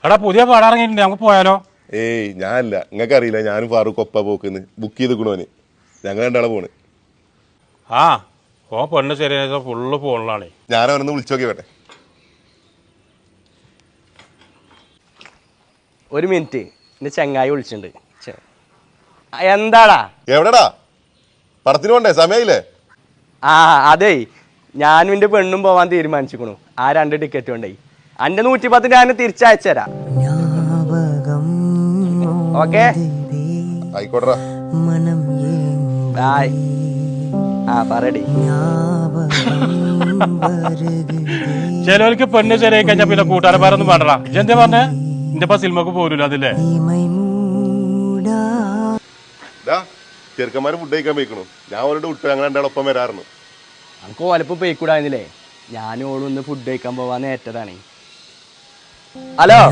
എടാ പുതിയ പടം ഇറങ്ങിയിട്ടുണ്ട്, നമുക്ക് പോയാലോ? ഏയ് ഞാനല്ല, നിങ്ങൾക്ക് അറിയില്ല, ഞാനും ഫാറൂഖ് ഒപ്പ പോക്കുന്ന് ബുക്ക് ചെയ്തിക്കണോന്. ഞങ്ങൾ രണ്ടാളെ പോണ്. ആ ഓ പെണ്ണ് ശരിയായ ഫുള്ള് ഫോണിലാണ്. ഞാൻ അവനൊന്ന് വിളിച്ചോക്കി വേട്ടെ. ഒരു മിനിറ്റ്, എന്റെ ചങ്ങായി വിളിച്ചിട്ടുണ്ട്. എന്താടാ? എവിടെടാ? പടത്തിന് പോണ്ടേ? സമയമില്ലേ? ആ അതെ, ഞാനും എന്റെ പെണ്ണും പോവാൻ തീരുമാനിച്ചിക്കണു. ആ 2 ടിക്കറ്റ് കൊണ്ടേ അന്റെ 110 ഞാൻ തിരിച്ചയച്ചുതരാം. ഓക്കെ, ആയിക്കോട്ടെടാ. ബായ്. ആ പറടി. ചിലവർക്ക് പെണ്ണ് ശരിയായി കഴിഞ്ഞാൽ പിന്നെ കൂട്ടുകാരന്മാരൊന്നും വേണ്ടടാ. എന്താ പറഞ്ഞേ? എന്റെ ഇപ്പൊ സിനിമക്ക് പോരൂല അതില്ലേ? ചെറുക്കന്മാര് ഫുഡ് കഴിക്കാൻ പോയിക്കണു. ഞാൻ അവരോട് വിട്ടു, ഞങ്ങൾ രണ്ടാളൊപ്പം വരാറുണ്ട്. നമുക്ക് ഓലപ്പം പോയിക്കൂടായിരുന്നില്ലേ? ഞാനും ഓളും ഒന്ന് ഫുഡ് കഴിക്കാൻ പോവാന്ന് ഏറ്റതാണ്. ഹലോ.